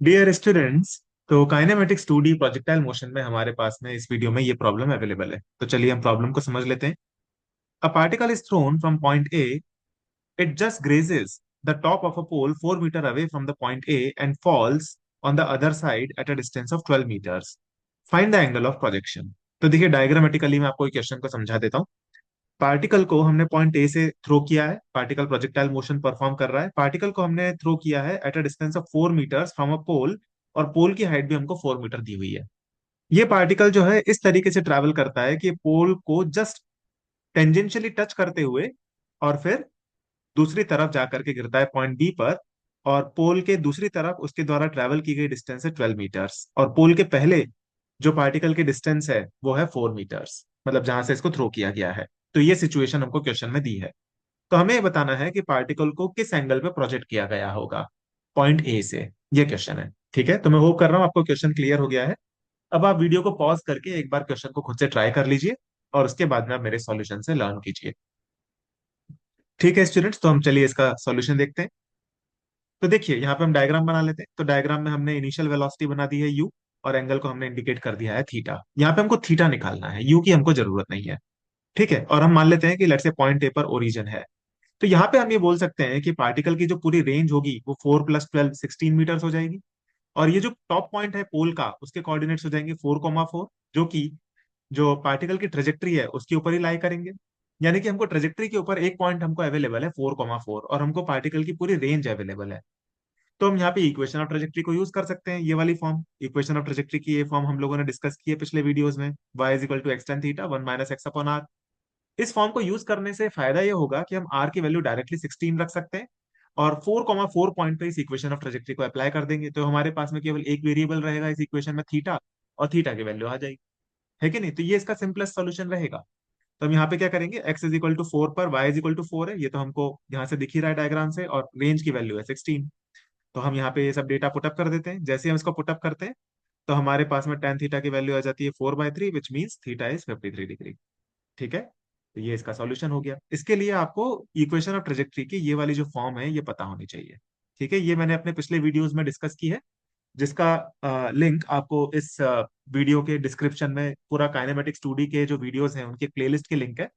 Dear students, तो kinematics 2D projectile motion में हमारे पास में इस वीडियो में ये प्रॉब्लम अवेलेबल है। तो चलिए हम प्रॉब्लम को समझ लेते हैं। A particle is thrown from point A, it just grazes the top of a pole 4 metre away from the point A and falls on the other side at a distance of 12 metres. Find the angle of projection. तो देखिए, diagrammatically मैं आपको question को समझा देता हूँ। Particle को हमने पॉइंट ए से थ्रो किया है, पार्टिकल प्रोजेक्टाइल मोशन परफॉर्म कर रहा है। पार्टिकल को हमने थ्रो किया है at a distance of 4 metres from a pole, और पोल की हाइट भी हमको 4 मीटर दी हुई है। ये पार्टिकल जो है इस तरीके से ट्रैवल करता है कि पोल को जस्ट टेंजेंशियली टच करते हुए और फिर दूसरी तरफ जाकर के गिरता है पॉइंट बी पर। और पोल के दूसरी तरफ उसके द्वारा ट्रैवल की गई डिस्टेंस है 12 मीटर्स, और पोल के पहले जो पार्टिकल की डिस्टेंस है वो है 4 मीटर्स, मतलब जहां से इसको थ्रो किया गया है। तो ये सिचुएशन हमको क्वेश्चन में दी है। तो हमें ये बताना है कि पार्टिकल को किस एंगल पे प्रोजेक्ट किया गया होगा पॉइंट ए से। ये क्वेश्चन है। ठीक है, तो मैं होप कर रहा हूँ आपको क्वेश्चन क्लियर हो गया है। अब आप वीडियो को पॉज करके एक बार क्वेश्चन को खुद से ट्राई कर लीजिए, और उसके बाद में आप मेरे सॉल्यूशन से लर्न कीजिए। ठीक है स्टूडेंट्स, तो हम चलिए इसका सॉल्यूशन देखते हैं। तो देखिए, यहाँ पे हम डायग्राम बना लेते हैं। तो डायग्राम में हमने इनिशियल वेलोसिटी बना दी है यू, और एंगल को हमने इंडिकेट कर दिया है थीटा। यहाँ पे हमको थीटा निकालना है, यू की हमको जरूरत नहीं है। ठीक है, और हम मान लेते हैं कि लेट्स से पॉइंट ए पर ओरिजिन है। तो यहाँ पे हम ये बोल सकते हैं कि पार्टिकल की जो पूरी रेंज होगी वो 4 + 12 16 मीटर्स हो जाएगी। और ये जो टॉप पॉइंट है पोल का, उसके कोऑर्डिनेट्स हो जाएंगे 4,4, जो कि जो पार्टिकल की ट्रेजेक्ट्री है उसके ऊपर ही लाई करेंगे। यानी कि हमको ट्रेजेक्ट्री के ऊपर एक पॉइंट हमको अवेलेबल है 4,4, और हमको पार्टिकल की पूरी रेंज अवेलेबल है। तो हम यहाँ पे इक्वेशन ऑफ ट्रेजेक्ट्री को यूज कर सकते हैं, ये वाली फॉर्म। इक्वेशन ऑफ ट्रेजेक्ट्री की ये फॉर्म हम लोगों ने डिस्कस की है पिछले वीडियोस में। y = x tan theta 1 - x/r। इस फॉर्म को यूज करने से फायदा ये होगा कि हम r की वैल्यू डायरेक्टली 16 रख सकते हैं, और 4,4 पॉइंट पे इस इक्वेशन ऑफ ट्रेजेक्ट्री को अप्लाई कर देंगे। तो हमारे पास में केवल एक वेरिएबल रहेगा इस इक्वेशन में, थीटा, और थीटा की वैल्यू आ जाएगी। है कि नहीं? तो ये इसका सिंपलेस्ट सोल्यूशन रहेगा। तो हम यहाँ पे क्या करेंगे, x = 4 पर y = 4 है, ये तो हमको यहाँ से दिख ही रहा है डायग्राम से, और रेंज की वैल्यू है 16। तो हम यहाँ पे ये सब डेटा पुटअप कर देते हैं। जैसे हम इसको पुटअप करते हैं तो हमारे पास में tan थीटा की वैल्यू आ जाती है 4/3, which means theta is 53 degree. ठीक है, तो ये इसका सॉल्यूशन हो गया। इसके लिए आपको इक्वेशन ऑफ ट्रेजेक्ट्री की ये वाली जो फॉर्म है ये पता होनी चाहिए। ठीक है, ये मैंने अपने पिछले वीडियोस में डिस्कस की है, जिसका लिंक आपको इस वीडियो के डिस्क्रिप्शन में, पूरा काइनेमेटिक्स 2D के जो वीडियोस हैं उनके प्लेलिस्ट के लिंक है।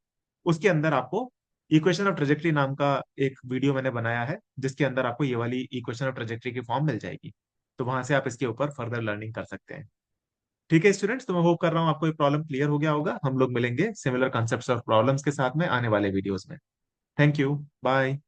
उसके अंदर आपको इक्वेशन ऑफ ट्रेजेक्ट्री नाम का एक वीडियो मैंने बनाया है, जिसके अंदर आपको ये वाली इक्वेशन ऑफ ट्रेजेक्ट्री की फॉर्म मिल जाएगी। तो वहां से आप इसके ऊपर फर्दर लर्निंग कर सकते हैं। ठीक है स्टूडेंट्स, तो मैं होप कर रहा हूँ आपको ये प्रॉब्लम क्लियर हो गया होगा। हम लोग मिलेंगे सिमिलर कॉन्सेप्ट्स ऑफ प्रॉब्लम्स के साथ में आने वाले वीडियोस में। Thank you, bye.